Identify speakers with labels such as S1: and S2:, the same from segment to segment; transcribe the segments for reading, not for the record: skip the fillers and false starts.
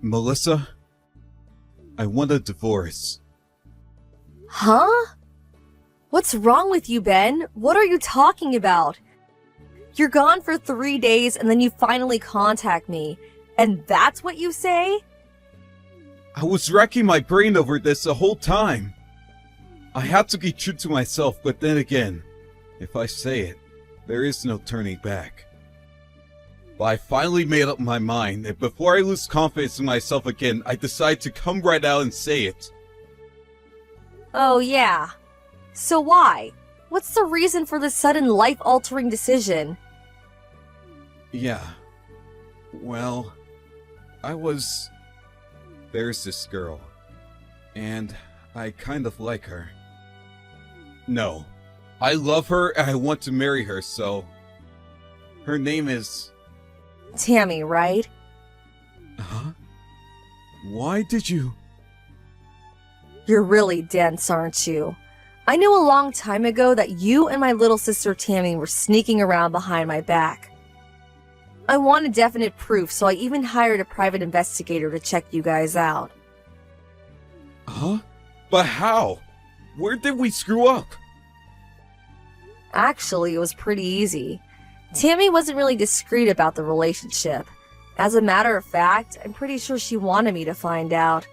S1: Melissa, I want a divorce.
S2: Huh? What's wrong with you, Ben? What are you talking about? You're gone for 3 days and then you finally contact me. And that's what you say?
S1: I was racking my brain over this the whole time. I had to be true to myself, but then again, if I say it, there is no turning back. But I finally made up my mind, and before I lose confidence in myself again, I decide to come right out and say it.
S2: Oh yeah. So why? What's the reason for this sudden life-altering decision?
S1: Yeah. Well, there's this girl, and I kind of like her. No, I love her and I want to marry her, so... Her name is...
S2: Tammy, right?
S1: Huh? Why did you...
S2: You're really dense, aren't you? I knew a long time ago that you and my little sister Tammy were sneaking around behind my back. I wanted definite proof, so I even hired a private investigator to check you guys out.
S1: Huh? But how? Where did we screw up?
S2: Actually, it was pretty easy. Tammy wasn't really discreet about the relationship. As a matter of fact, I'm pretty sure she wanted me to find out.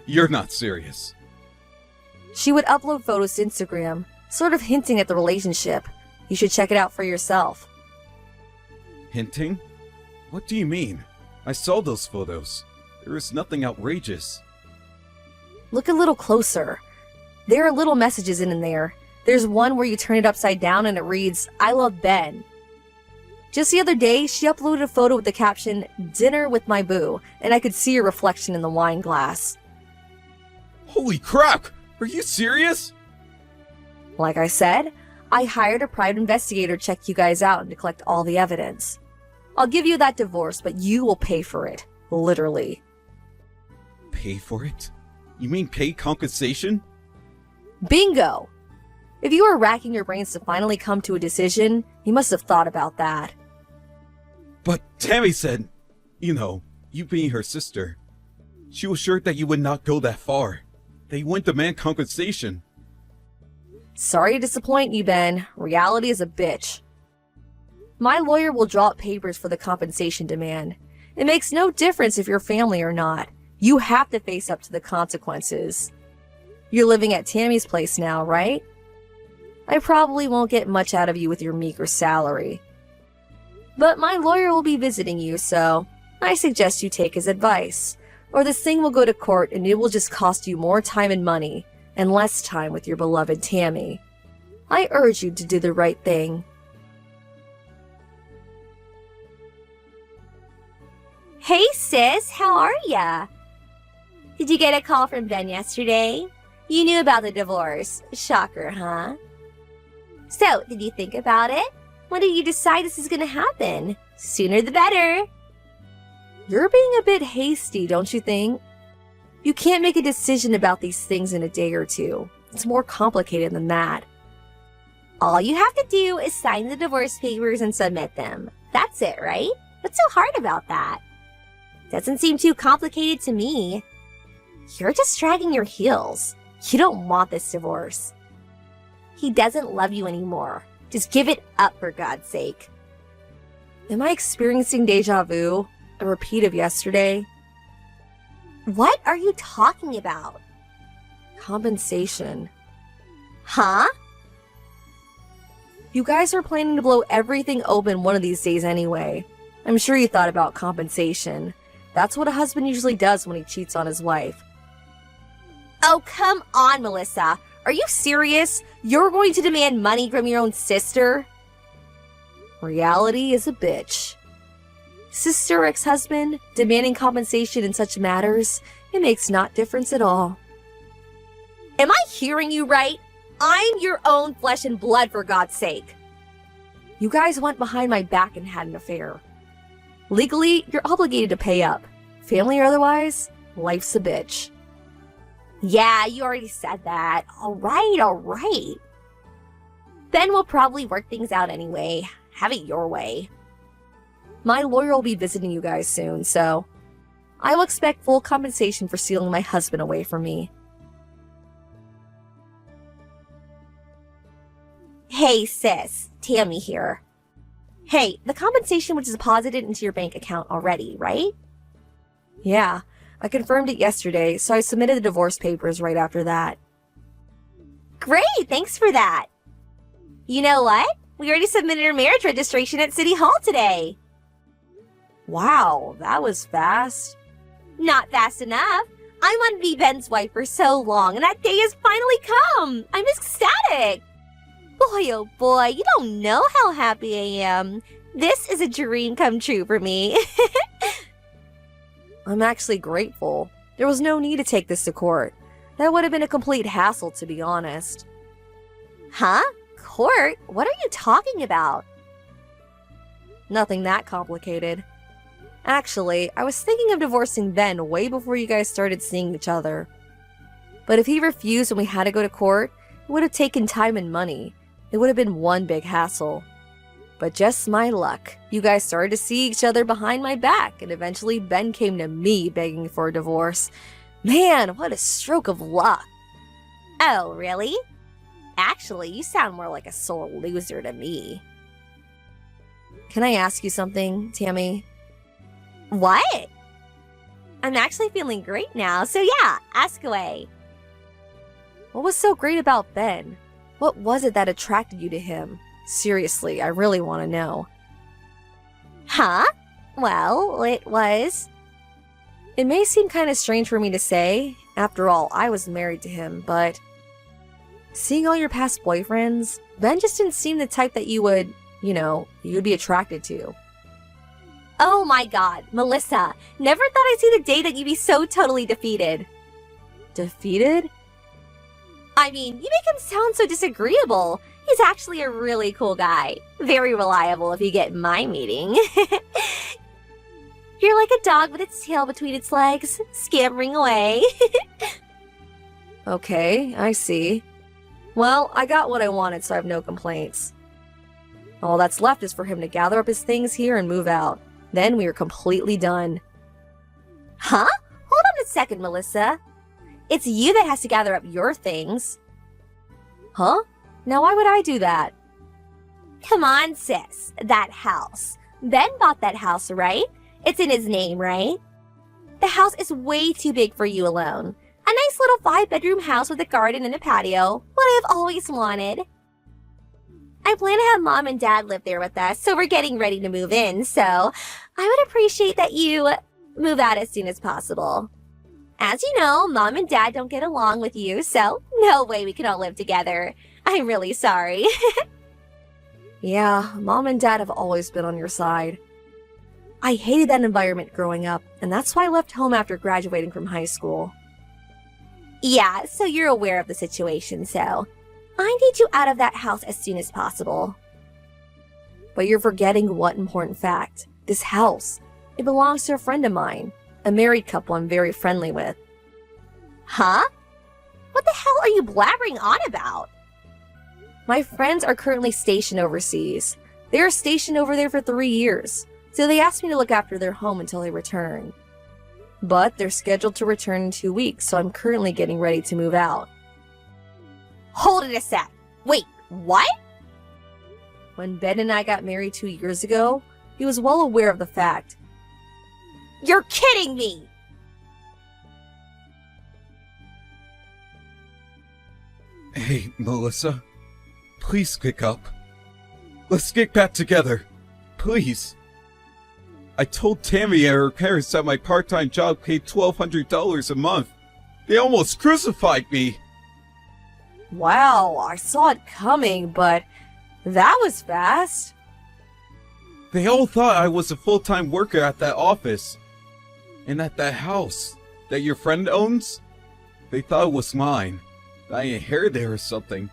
S1: You're not serious.
S2: She would upload photos to Instagram, sort of hinting at the relationship. You should check it out for yourself.
S1: Hinting? What do you mean? I saw those photos. There is nothing outrageous.
S2: Look a little closer. There are little messages in there. There's one where you turn it upside down and it reads, "I love Ben." Just the other day, she uploaded a photo with the caption, "Dinner with my boo," and I could see her reflection in the wine glass.
S1: Holy crap! Are you serious?
S2: Like I said, I hired a private investigator to check you guys out and to collect all the evidence. I'll give you that divorce, but you will pay for it. Literally.
S1: Pay for it? You mean pay compensation?
S2: Bingo! If you were racking your brains to finally come to a decision, you must have thought about that.
S1: But Tammy said, you being her sister, she was sure that you would not go that far. They wouldn't demand compensation.
S2: Sorry to disappoint you, Ben. Reality is a bitch. My lawyer will draw up papers for the compensation demand. It makes no difference if you're family or not. You have to face up to the consequences. You're living at Tammy's place now, right? I probably won't get much out of you with your meager salary. But my lawyer will be visiting you, so I suggest you take his advice. Or this thing will go to court and it will just cost you more time and money, and less time with your beloved Tammy. I urge you to do the right thing.
S3: Hey sis, how are ya? Did you get a call from Ben yesterday? You knew about the divorce. Shocker, huh? So, did you think about it? When did you decide this is gonna happen? Sooner the better.
S2: You're being a bit hasty, don't you think? You can't make a decision about these things in a day or two. It's more complicated than that.
S3: All you have to do is sign the divorce papers and submit them. That's it, right? What's so hard about that? Doesn't seem too complicated to me. You're just dragging your heels. You don't want this divorce. He doesn't love you anymore. Just give it up for God's sake.
S2: Am I experiencing deja vu? A repeat of yesterday?
S3: What are you talking about?
S2: Compensation.
S3: Huh?
S2: You guys are planning to blow everything open one of these days anyway. I'm sure you thought about compensation. That's what a husband usually does when he cheats on his wife.
S3: Oh, come on, Melissa. Are you serious? You're going to demand money from your own sister?
S2: Reality is a bitch. Sister, ex-husband, demanding compensation in such matters, it makes not difference at all.
S3: Am I hearing you right? I'm your own flesh and blood, for God's sake.
S2: You guys went behind my back and had an affair. Legally, you're obligated to pay up. Family or otherwise, life's a bitch.
S3: Yeah, you already said that. All right. Ben will probably work things out anyway. Have it your way.
S2: My lawyer will be visiting you guys soon, so I will expect full compensation for stealing my husband away from me.
S3: Hey sis, Tammy here. Hey, the compensation was deposited into your bank account already, right?
S2: Yeah, I confirmed it yesterday, so I submitted the divorce papers right after that.
S3: Great, thanks for that. You know what? We already submitted our marriage registration at City Hall today.
S2: Wow, that was fast.
S3: Not fast enough. I wanted to be Ben's wife for so long, and that day has finally come. I'm ecstatic. Boy, oh boy, you don't know how happy I am. This is a dream come true for me.
S2: I'm actually grateful. There was no need to take this to court. That would have been a complete hassle, to be honest.
S3: Huh? Court? What are you talking about?
S2: Nothing that complicated. Actually, I was thinking of divorcing Ben way before you guys started seeing each other. But if he refused when we had to go to court, it would have taken time and money. It would have been one big hassle. But just my luck, you guys started to see each other behind my back, and eventually Ben came to me begging for a divorce. Man, what a stroke of luck.
S3: Oh, really? Actually, you sound more like a sore loser to me.
S2: Can I ask you something, Tammy?
S3: What? I'm actually feeling great now, so yeah, ask away.
S2: What was so great about Ben? What was it that attracted you to him? Seriously, I really want to know.
S3: Huh? Well, it was...
S2: It may seem kind of strange for me to say. After all, I was married to him, but... Seeing all your past boyfriends, Ben just didn't seem the type that you would be attracted to.
S3: Oh my god, Melissa, never thought I'd see the day that you'd be so totally defeated.
S2: Defeated?
S3: I mean, you make him sound so disagreeable. He's actually a really cool guy. Very reliable if you get my meaning. You're like a dog with its tail between its legs, scampering away.
S2: Okay, I see. Well, I got what I wanted, so I have no complaints. All that's left is for him to gather up his things here and move out. Then we are completely done.
S3: Huh? Hold on a second, Melissa. It's you that has to gather up your things.
S2: Huh? Now why would I do that?
S3: Come on, sis. That house. Ben bought that house, right? It's in his name, right? The house is way too big for you alone. A nice little 5-bedroom house with a garden and a patio. What I've always wanted. I plan to have Mom and Dad live there with us, so we're getting ready to move in, so I would appreciate that you move out as soon as possible. As you know, Mom and Dad don't get along with you, so no way we can all live together. I'm really sorry.
S2: Yeah, Mom and Dad have always been on your side. I hated that environment growing up, and that's why I left home after graduating from high school.
S3: Yeah, so you're aware of the situation, so I need you out of that house as soon as possible.
S2: But you're forgetting one important fact. This house, it belongs to a friend of mine, a married couple I'm very friendly with.
S3: Huh? What the hell are you blabbering on about?
S2: My friends are currently stationed overseas. They are stationed over there for 3 years, so they asked me to look after their home until they return. But they're scheduled to return in 2 weeks, so I'm currently getting ready to move out.
S3: Hold it a sec. Wait, what?
S2: When Ben and I got married 2 years ago, he was well aware of the fact.
S3: You're kidding me!
S1: Hey, Melissa. Please pick up. Let's get back together. Please. I told Tammy and her parents that my part-time job paid $1,200 a month. They almost crucified me.
S2: Wow, I saw it coming, but that was fast.
S1: They all thought I was a full-time worker at that office. And at that house that your friend owns. They thought it was mine. I inherited it or something.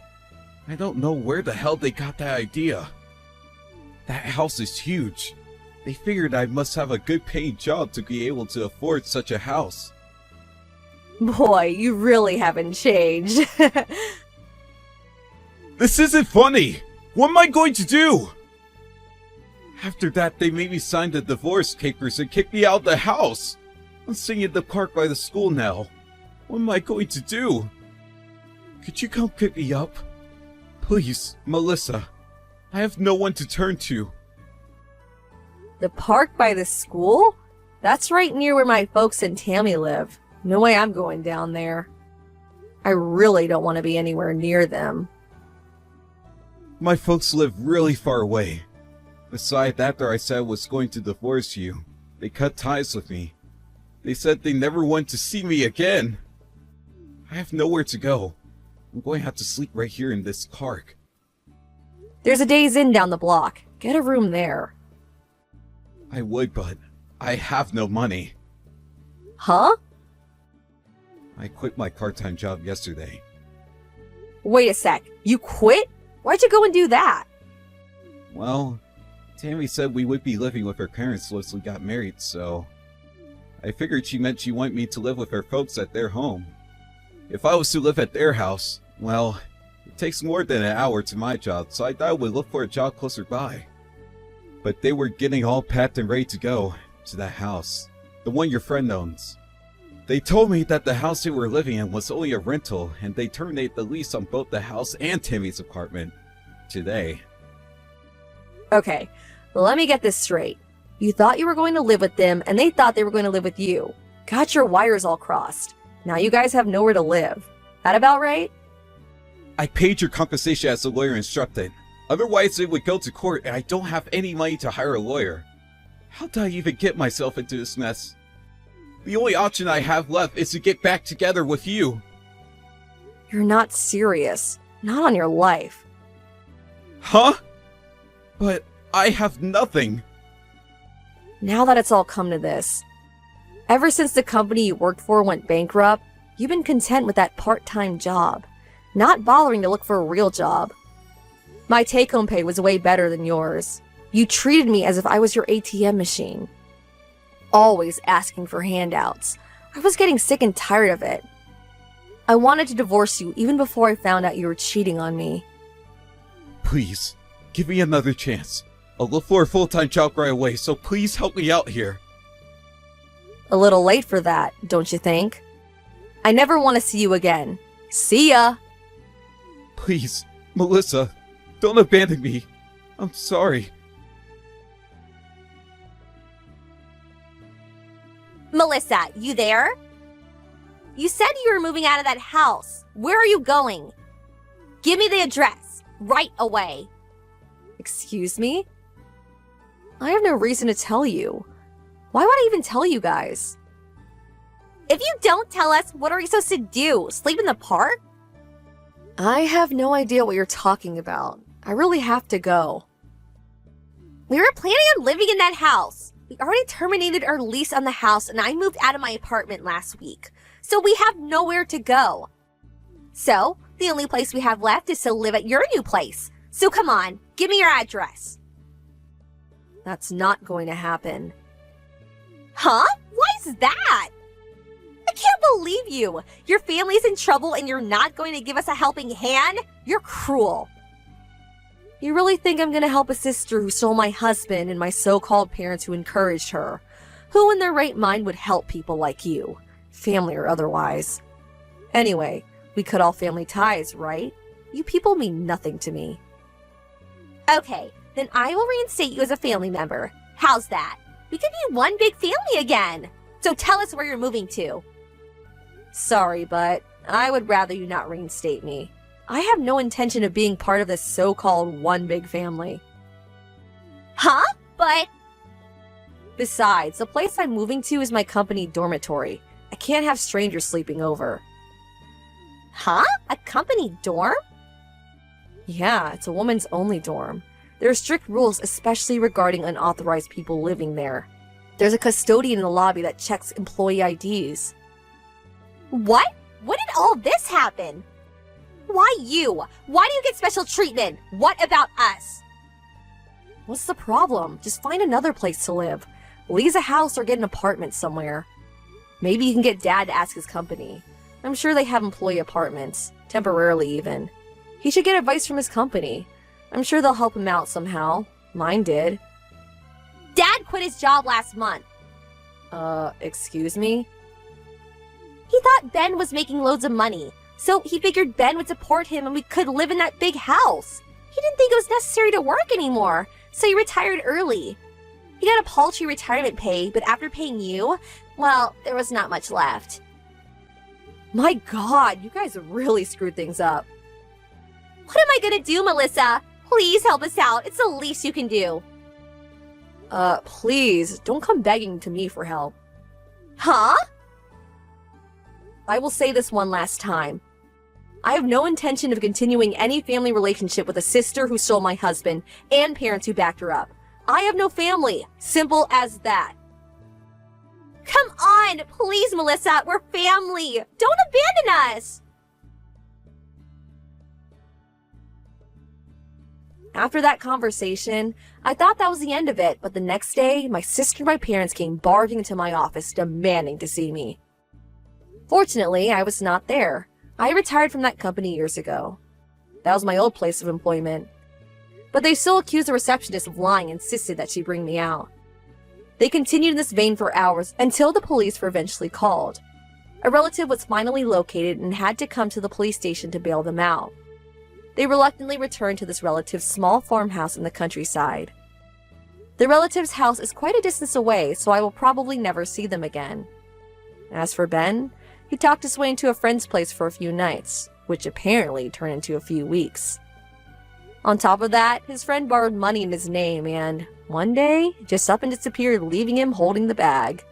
S1: I don't know where the hell they got that idea. That house is huge. They figured I must have a good paying job to be able to afford such a house.
S2: Boy, you really haven't changed.
S1: This isn't funny! What am I going to do? After that, they made me sign the divorce papers and kicked me out of the house. I'm staying in the park by the school now. What am I going to do? Could you come pick me up? Please, Melissa. I have no one to turn to.
S2: The park by the school? That's right near where my folks and Tammy live. No way I'm going down there. I really don't want to be anywhere near them.
S1: My folks live really far away. Besides, after I said I was going to divorce you, they cut ties with me. They said they never want to see me again. I have nowhere to go. I'm going to have to sleep right here in this park.
S2: There's a Days Inn down the block. Get a room there.
S1: I would, but I have no money.
S2: Huh?
S1: I quit my part-time job yesterday.
S2: Wait a sec. You quit? Why'd you go and do that?
S1: Well, Tammy said we would be living with her parents once we got married, so I figured she meant she wanted me to live with her folks at their home. If I was to live at their house, well, it takes more than an hour to my job, so I thought I would look for a job closer by. But they were getting all packed and ready to go to that house, the one your friend owns. They told me that the house they were living in was only a rental, and they terminated the lease on both the house and Tammy's apartment today.
S2: Okay, let me get this straight. You thought you were going to live with them, and they thought they were going to live with you. Got your wires all crossed. Now you guys have nowhere to live. That about right?
S1: I paid your compensation as the lawyer instructed. Otherwise, it would go to court, and I don't have any money to hire a lawyer. How did I even get myself into this mess? The only option I have left is to get back together with you.
S2: You're not serious. Not on your life.
S1: Huh? But I have nothing.
S2: Now that it's all come to this, ever since the company you worked for went bankrupt, you've been content with that part-time job, not bothering to look for a real job. My take-home pay was way better than yours. You treated me as if I was your ATM machine. Always asking for handouts. I was getting sick and tired of it. I wanted to divorce you even before I found out you were cheating on me.
S1: Please, give me another chance. I'll look for a full-time job right away, so please help me out here.
S2: A little late for that, don't you think? I never want to see you again. See ya!
S1: Please, Melissa, don't abandon me. I'm sorry.
S3: Melissa, you there? You said you were moving out of that house. Where are you going? Give me the address right away.
S2: Excuse me? I have no reason to tell you. Why would I even tell you guys?
S3: If you don't tell us, what are we supposed to do? Sleep in the park?
S2: I have no idea what you're talking about. I really have to go.
S3: We were planning on living in that house. We already terminated our lease on the house and I moved out of my apartment last week. So we have nowhere to go. So, the only place we have left is to live at your new place. So come on, give me your address.
S2: That's not going to happen.
S3: Huh? Why is that? I can't believe you. Your family's in trouble and you're not going to give us a helping hand? You're cruel.
S2: You really think I'm going to help a sister who stole my husband and my so-called parents who encouraged her? Who in their right mind would help people like you? Family or otherwise. Anyway, we cut all family ties, right? You people mean nothing to me.
S3: Okay, then I will reinstate you as a family member. How's that? We could be one big family again. So tell us where you're moving to.
S2: Sorry, but I would rather you not reinstate me. I have no intention of being part of this so-called one big family.
S3: Huh? But...
S2: Besides, the place I'm moving to is my company dormitory. I can't have strangers sleeping over.
S3: Huh? A company dorm?
S2: Yeah, it's a woman's only dorm. There are strict rules, especially regarding unauthorized people living there. There's a custodian in the lobby that checks employee IDs.
S3: What? When did all this happen? Why you? Why do you get special treatment? What about us?
S2: What's the problem? Just find another place to live. Lease a house or get an apartment somewhere. Maybe you can get Dad to ask his company. I'm sure they have employee apartments, temporarily even. He should get advice from his company. I'm sure they'll help him out somehow. Mine did.
S3: Dad quit his job last month.
S2: Excuse me?
S3: He thought Ben was making loads of money, so he figured Ben would support him and we could live in that big house. He didn't think it was necessary to work anymore, so he retired early. He got a paltry retirement pay, but after paying you, well, there was not much left.
S2: My God, you guys really screwed things up.
S3: What am I gonna do, Melissa? Please help us out. It's the least you can do.
S2: Please, don't come begging to me for help.
S3: Huh?
S2: I will say this one last time. I have no intention of continuing any family relationship with a sister who stole my husband and parents who backed her up. I have no family. Simple as that.
S3: Come on, please, Melissa. We're family. Don't abandon us.
S2: After that conversation, I thought that was the end of it, but the next day, my sister and my parents came barging into my office demanding to see me. Fortunately, I was not there. I retired from that company years ago. That was my old place of employment. But they still accused the receptionist of lying and insisted that she bring me out. They continued in this vein for hours until the police were eventually called. A relative was finally located and had to come to the police station to bail them out. They reluctantly returned to this relative's small farmhouse in the countryside. The relative's house is quite a distance away, so I will probably never see them again. As for Ben, he talked his way into a friend's place for a few nights, which apparently turned into a few weeks. On top of that, his friend borrowed money in his name and, one day, just up and disappeared, leaving him holding the bag.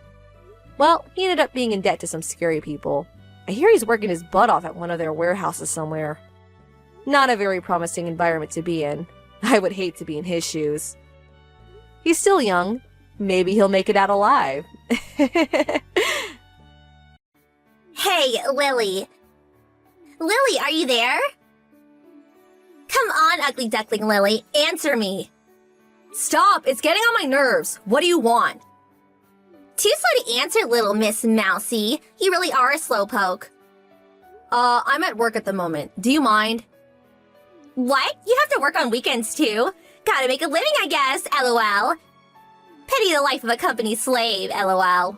S2: Well, he ended up being in debt to some scary people. I hear he's working his butt off at one of their warehouses somewhere. Not a very promising environment to be in. I would hate to be in his shoes. He's still young. Maybe he'll make it out alive.
S3: Hey, Lily. Lily, are you there? Come on, ugly duckling Lily. Answer me.
S2: Stop! It's getting on my nerves. What do you want?
S3: Too slow to answer, little Miss Mousy. You really are a slowpoke.
S2: I'm at work at the moment. Do you mind?
S3: What? You have to work on weekends too? Gotta make a living, I guess, lol. Pity the life of a company slave, lol.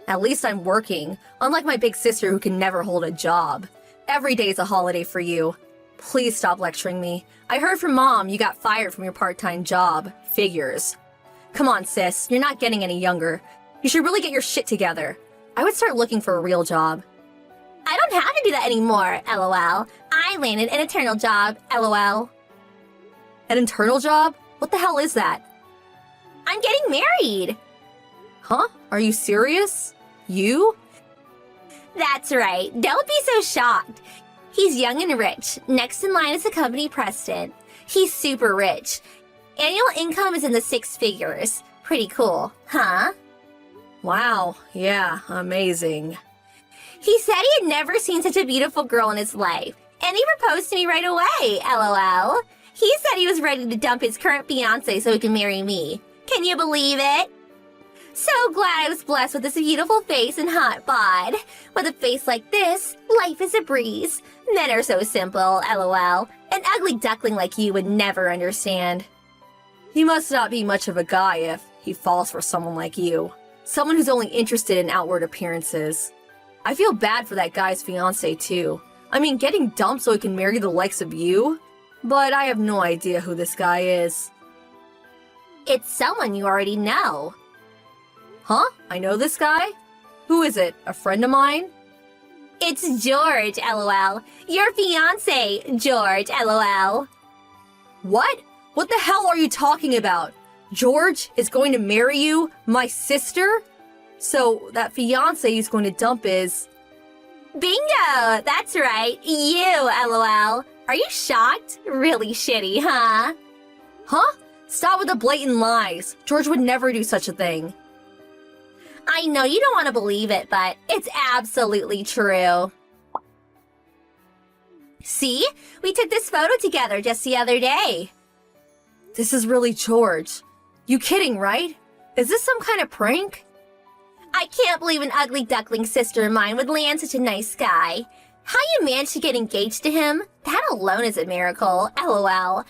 S2: At least I'm working, unlike my big sister who can never hold a job. Every day's a holiday for you. Please stop lecturing me. I heard from Mom you got fired from your part-time job. Figures. Come on, sis. You're not getting any younger. You should really get your shit together. I would start looking for a real job.
S3: I don't have to do that anymore, lol. I landed an eternal job, lol.
S2: An internal job? What the hell is that?
S3: I'm getting married.
S2: Huh? Are you serious? You?
S3: That's right. Don't be so shocked. He's young and rich. Next in line is the company president. He's super rich. Annual income is in the 6 figures. Pretty cool, huh?
S2: Wow. Yeah, amazing.
S3: He said he had never seen such a beautiful girl in his life. And he proposed to me right away, lol. He said he was ready to dump his current fiancé so he can marry me. Can you believe it? So glad I was blessed with this beautiful face and hot bod. With a face like this, life is a breeze. Men are so simple, lol. An ugly duckling like you would never understand.
S2: He must not be much of a guy if he falls for someone like you. Someone who's only interested in outward appearances. I feel bad for that guy's fiancé too. I mean, getting dumped so he can marry the likes of you? But I have no idea who this guy is.
S3: It's someone you already know.
S2: Huh? I know this guy? Who is it? A friend of mine?
S3: It's George, lol. Your fiancé, George, lol.
S2: What? What the hell are you talking about? George is going to marry you? My sister? So that fiancé he's going to dump is...
S3: Bingo! That's right. You, lol. Are you shocked? Really shitty, huh?
S2: Huh? Stop with the blatant lies. George would never do such a thing.
S3: I know you don't want to believe it, but it's absolutely true. See? We took this photo together just the other day.
S2: This is really George. You kidding, right? Is this some kind of prank?
S3: I can't believe an ugly duckling sister of mine would land such a nice guy. How you managed to get engaged to him? That alone is a miracle, lol.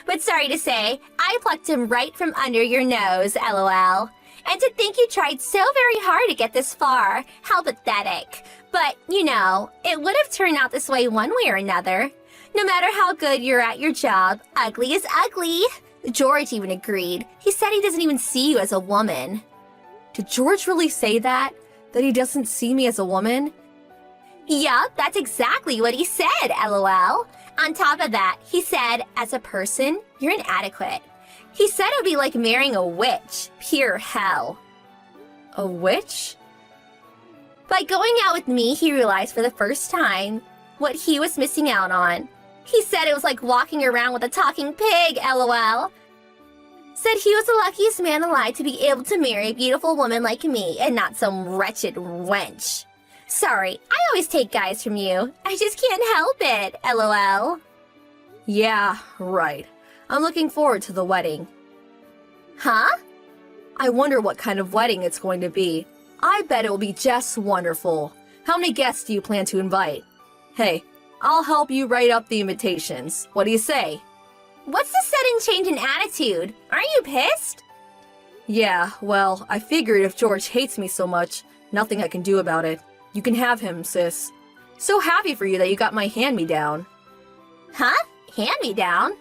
S3: But sorry to say, I plucked him right from under your nose, lol. And to think you tried so very hard to get this far. How pathetic. But, it would have turned out this way one way or another. No matter how good you're at your job, ugly is ugly. George even agreed. He said he doesn't even see you as a woman.
S2: Did George really say that? That he doesn't see me as a woman?
S3: Yup, that's exactly what he said, lol. On top of that, he said, as a person, you're inadequate. He said it would be like marrying a witch. Pure hell.
S2: A witch?
S3: By going out with me, he realized for the first time what he was missing out on. He said it was like walking around with a talking pig, lol. Said he was the luckiest man alive to be able to marry a beautiful woman like me and not some wretched wench. Sorry, I always take guys from you. I just can't help it, lol.
S2: Yeah, right. I'm looking forward to the wedding.
S3: Huh?
S2: I wonder what kind of wedding it's going to be. I bet it will be just wonderful. How many guests do you plan to invite? Hey, I'll help you write up the invitations. What do you say?
S3: What's the sudden change in attitude? Aren't you pissed?
S2: Yeah, well, I figured if George hates me so much, nothing I can do about it. You can have him, sis. So happy for you that you got my hand-me-down.
S3: Huh? Hand-me-down?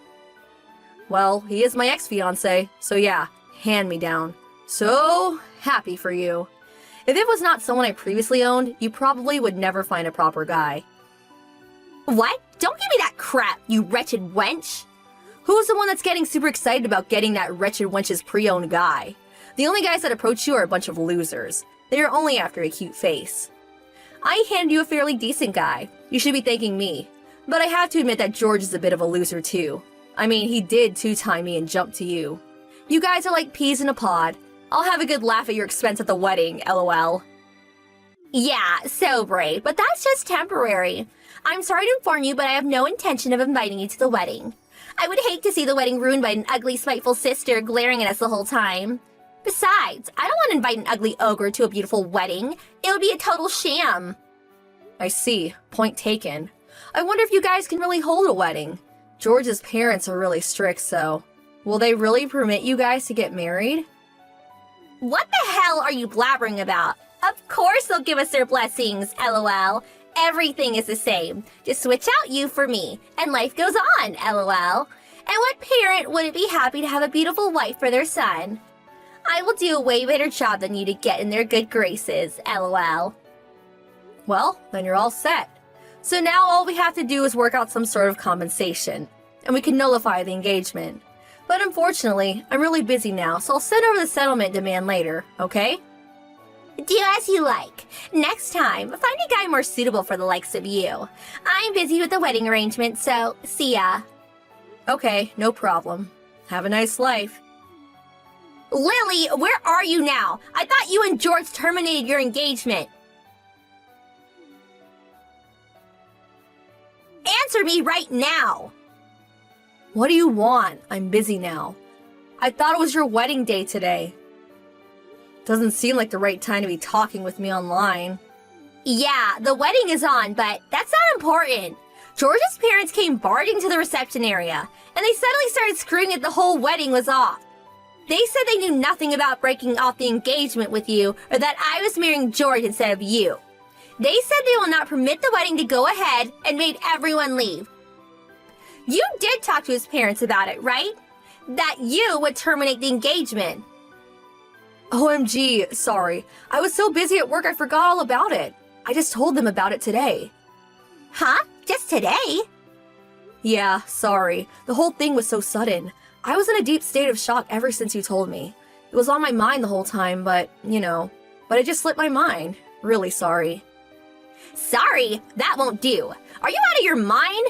S2: Well, he is my ex-fiancé, so yeah, hand-me-down. So happy for you. If it was not someone I previously owned, you probably would never find a proper guy.
S3: What? Don't give me that crap, you wretched wench!
S2: Who's the one that's getting super excited about getting that wretched wench's pre-owned guy? The only guys that approach you are a bunch of losers. They are only after a cute face. I handed you a fairly decent guy. You should be thanking me. But I have to admit that George is a bit of a loser too. I mean, he did two-time me and jump to you. You guys are like peas in a pod. I'll have a good laugh at your expense at the wedding, lol.
S3: Yeah, so brave, but that's just temporary. I'm sorry to inform you, but I have no intention of inviting you to the wedding. I would hate to see the wedding ruined by an ugly, spiteful sister glaring at us the whole time. Besides, I don't want to invite an ugly ogre to a beautiful wedding. It would be a total sham.
S2: I see. Point taken. I wonder if you guys can really hold a wedding. George's parents are really strict, so... Will they really permit you guys to get married?
S3: What the hell are you blabbering about? Of course they'll give us their blessings, lol. Everything is the same. Just switch out you for me, and life goes on, lol. And what parent wouldn't be happy to have a beautiful wife for their son? I will do a way better job than you to get in their good graces, lol.
S2: Well, then you're all set. So now all we have to do is work out some sort of compensation, and we can nullify the engagement. But unfortunately, I'm really busy now, so I'll send over the settlement demand later, okay?
S3: Do as you like. Next time, find a guy more suitable for the likes of you. I'm busy with the wedding arrangement, so see ya.
S2: Okay, no problem. Have a nice life.
S3: Lily, where are you now? I thought you and George terminated your engagement. Answer me right now.
S2: What do you want? I'm busy now. I thought it was your wedding day today. Doesn't seem like the right time to be talking with me online.
S3: Yeah, the wedding is on, but that's not important. George's parents came barging to the reception area, and they suddenly started screaming that the whole wedding was off. They said they knew nothing about breaking off the engagement with you, or that I was marrying George instead of you. They said they will not permit the wedding to go ahead and made everyone leave. You did talk to his parents about it, right? That you would terminate the engagement.
S2: OMG, sorry. I was so busy at work I forgot all about it. I just told them about it today.
S3: Huh? Just today?
S2: Yeah, sorry. The whole thing was so sudden. I was in a deep state of shock ever since you told me. It was on my mind the whole time, but it just slipped my mind. Really sorry.
S3: Sorry? That won't do. Are you out of your mind?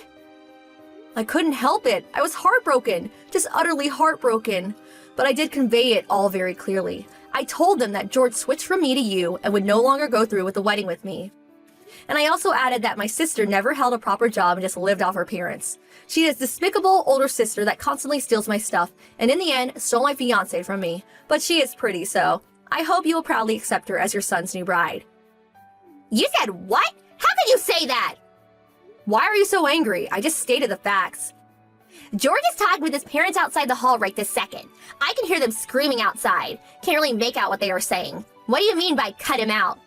S2: I couldn't help it. I was heartbroken. Just utterly heartbroken. But I did convey it all very clearly. I told them that George switched from me to you and would no longer go through with the wedding with me. And I also added that my sister never held a proper job and just lived off her parents. She is a despicable older sister that constantly steals my stuff and in the end stole my fiancé from me. But she is pretty, so I hope you will proudly accept her as your son's new bride.
S3: You said what? How could you say that?
S2: Why are you so angry? I just stated the facts.
S3: George is talking with his parents outside the hall right this second. I can hear them screaming outside. Can't really make out what they are saying. What do you mean by cut him out?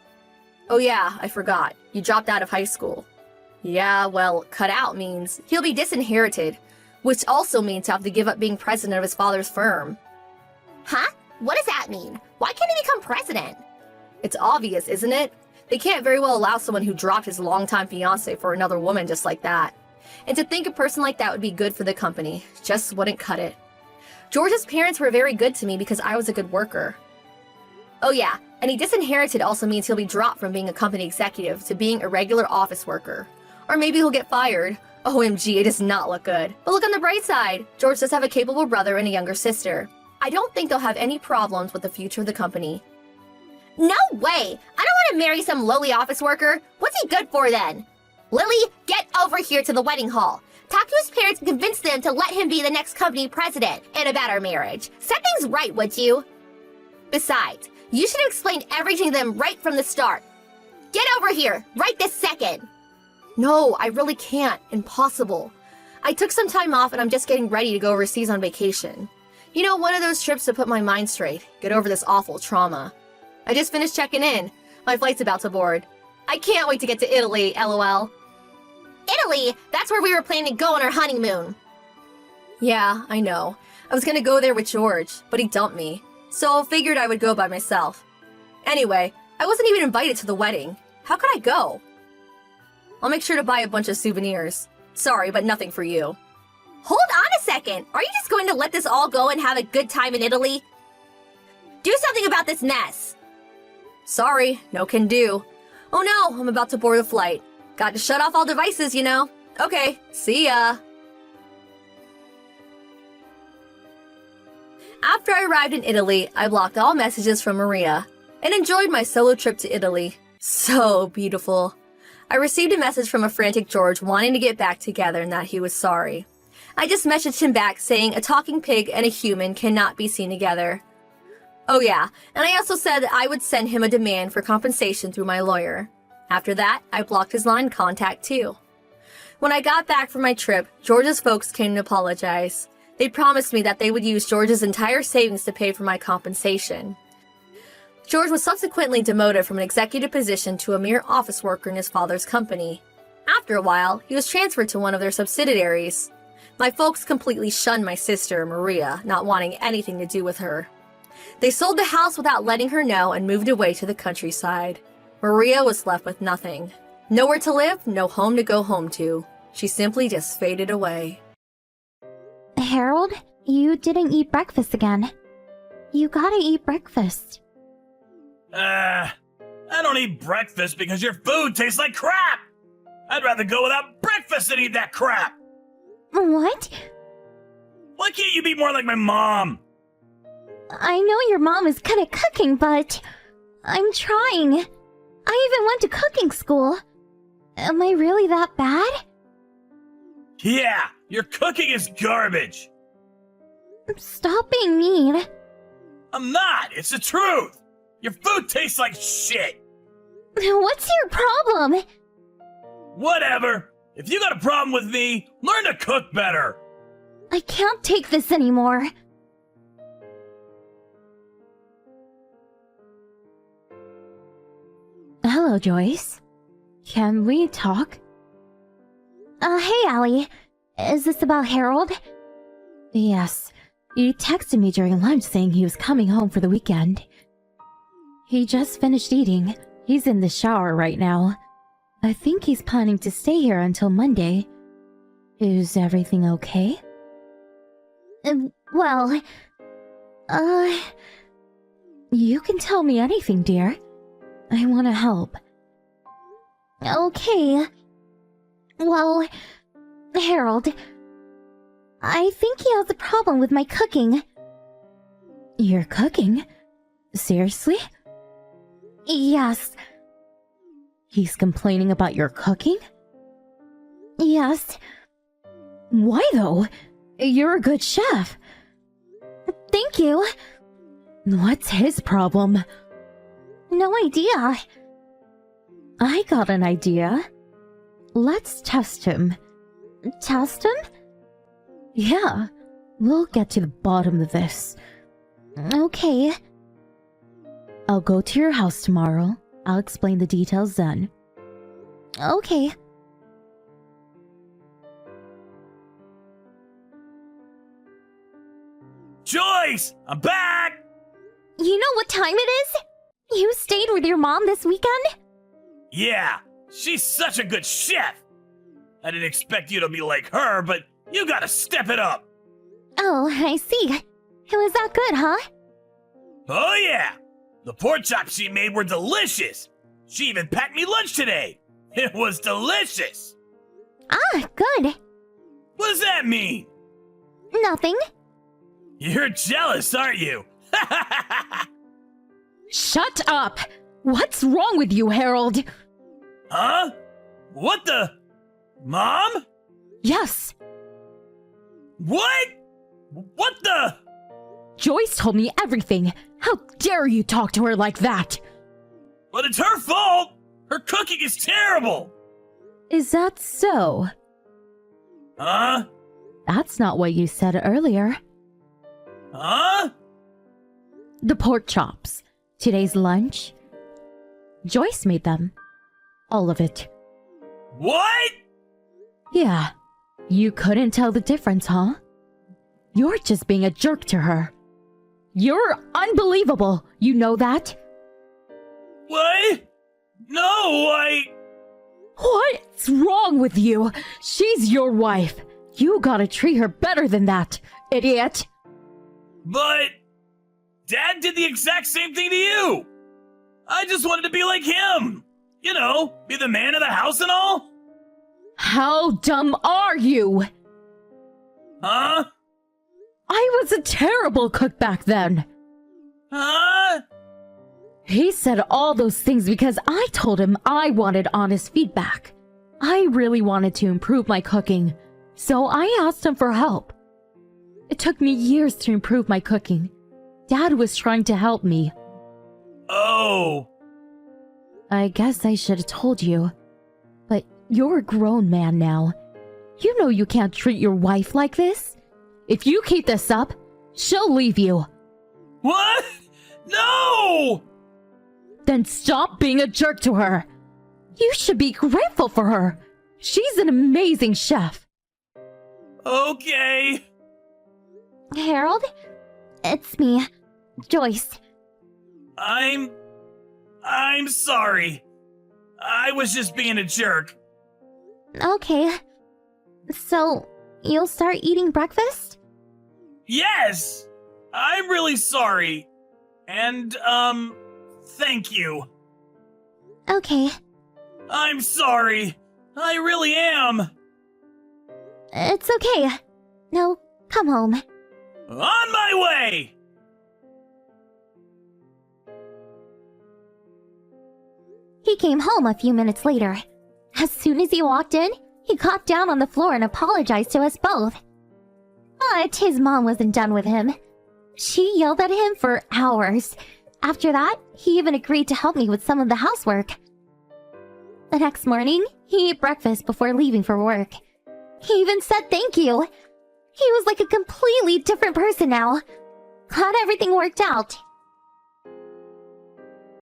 S2: Oh yeah, I forgot. You dropped out of high school. Yeah, well, cut out means he'll be disinherited, which also means he'll have to give up being president of his father's firm.
S3: Huh? What does that mean? Why can't he become president?
S2: It's obvious, isn't it? They can't very well allow someone who dropped his longtime fiancée for another woman just like that. And to think a person like that would be good for the company just wouldn't cut it. George's parents were very good to me because I was a good worker. Oh yeah, and he disinherited also means he'll be dropped from being a company executive to being a regular office worker. Or maybe he'll get fired. OMG, it does not look good. But look on the bright side. George does have a capable brother and a younger sister. I don't think they'll have any problems with the future of the company.
S3: No way! I don't want to marry some lowly office worker. What's he good for then? Lily, get over here to the wedding hall. Talk to his parents and convince them to let him be the next company president and about our marriage. Set things right, would you? Besides, you should have explained everything to them right from the start. Get over here, right this second.
S2: No, I really can't. Impossible. I took some time off and I'm just getting ready to go overseas on vacation. You know, one of those trips to put my mind straight, get over this awful trauma. I just finished checking in. My flight's about to board. I can't wait to get to Italy, LOL.
S3: Italy? That's where we were planning to go on our honeymoon.
S2: Yeah, I know. I was gonna go there with George, but he dumped me. So I figured I would go by myself. Anyway, I wasn't even invited to the wedding. How could I go? I'll make sure to buy a bunch of souvenirs. Sorry, but nothing for you.
S3: Hold on a second. Are you just going to let this all go and have a good time in Italy? Do something about this mess.
S2: Sorry, no can do. Oh no, I'm about to board the flight. Got to shut off all devices, you know. Okay, see ya. After I arrived in Italy, I blocked all messages from Maria and enjoyed my solo trip to Italy. So beautiful. I received a message from a frantic George wanting to get back together and that he was sorry. I just messaged him back saying a talking pig and a human cannot be seen together. Oh yeah, and I also said that I would send him a demand for compensation through my lawyer. After that, I blocked his line contact too. When I got back from my trip, George's folks came to apologize. They promised me that they would use George's entire savings to pay for my compensation. George was subsequently demoted from an executive position to a mere office worker in his father's company. After a while, he was transferred to one of their subsidiaries. My folks completely shunned my sister, Maria, not wanting anything to do with her. They sold the house without letting her know and moved away to the countryside. Maria was left with nothing. Nowhere to live, no home to go home to. She simply just faded away.
S4: Harold, you didn't eat breakfast again. You gotta eat breakfast.
S5: I don't eat breakfast because your food tastes like crap! I'd rather go without breakfast than eat that crap!
S4: What?
S5: Why can't you be more like my mom?
S4: I know your mom is good at cooking, but I'm trying. I even went to cooking school. Am I really that bad?
S5: Yeah, your cooking is garbage!
S4: Stop being mean.
S5: I'm not, it's the truth! Your food tastes like shit!
S4: What's your problem?
S5: Whatever! If you got a problem with me, learn to cook better!
S4: I can't take this anymore. Hello, Joyce. Can we talk? Hey, Allie. Is this about Harold? Yes. He texted me during lunch saying he was coming home for the weekend. He just finished eating. He's in the shower right now. I think he's planning to stay here until Monday. Is everything okay? Well, you can tell me anything, dear. I want to help. Okay. Well, Harold, I think he has a problem with my cooking. Your cooking? Seriously? Yes. He's complaining about your cooking? Yes. Why though? You're a good chef. Thank you. What's his problem? No idea. I got an idea. Let's test him. Test him? Yeah, we'll get to the bottom of this. Okay. I'll go to your house tomorrow. I'll explain the details then. Okay.
S5: Joyce! I'm back!
S4: You know what time it is? You stayed with your mom this weekend?
S5: Yeah, she's such a good chef! I didn't expect you to be like her, but you gotta step it up!
S4: Oh, I see. It was that good, huh?
S5: Oh yeah! The pork chops she made were delicious! She even packed me lunch today! It was delicious!
S4: Ah, good.
S5: What does that mean?
S4: Nothing.
S5: You're jealous, aren't you?
S4: Shut up! What's wrong with you, Harold?
S5: Huh? What the? Mom?
S4: Yes,
S5: What? What the?
S4: Joyce told me everything. How dare you talk to her like that?
S5: But it's her fault! Her cooking is terrible!
S4: Is that so?
S5: Huh?
S4: That's not what you said earlier.
S5: Huh?
S4: The pork chops. Today's lunch. Joyce made them. All of it.
S5: What?
S4: Yeah. You couldn't tell the difference, huh? You're just being a jerk to her. You're unbelievable. You know that?
S5: What? No,
S4: What's wrong with you? She's your wife. You gotta treat her better than that, idiot.
S5: But Dad did the exact same thing to you! I just wanted to be like him! You know, be the man of the house and all?
S4: How dumb are you?
S5: Huh?
S4: I was a terrible cook back then.
S5: Huh?
S4: He said all those things because I told him I wanted honest feedback. I really wanted to improve my cooking, so I asked him for help. It took me years to improve my cooking. Dad was trying to help me.
S5: Oh.
S4: I guess I should have told you. But you're a grown man now. You know you can't treat your wife like this. If you keep this up, she'll leave you.
S5: What? No!
S4: Then stop being a jerk to her. You should be grateful for her. She's an amazing chef.
S5: Okay.
S4: Harold? It's me, Joyce.
S5: I'm sorry. I was just being a jerk.
S4: Okay. So, you'll start eating breakfast?
S5: Yes! I'm really sorry. And, thank you.
S4: Okay.
S5: I'm sorry. I really am.
S4: It's okay. Now, come home.
S5: On my way!
S3: He came home a few minutes later. As soon as he walked in, he got down on the floor and apologized to us both. But his mom wasn't done with him. She yelled at him for hours. After that, he even agreed to help me with some of the housework. The next morning, he ate breakfast before leaving for work. He even said thank you. He was like a completely different person now. Glad everything worked out.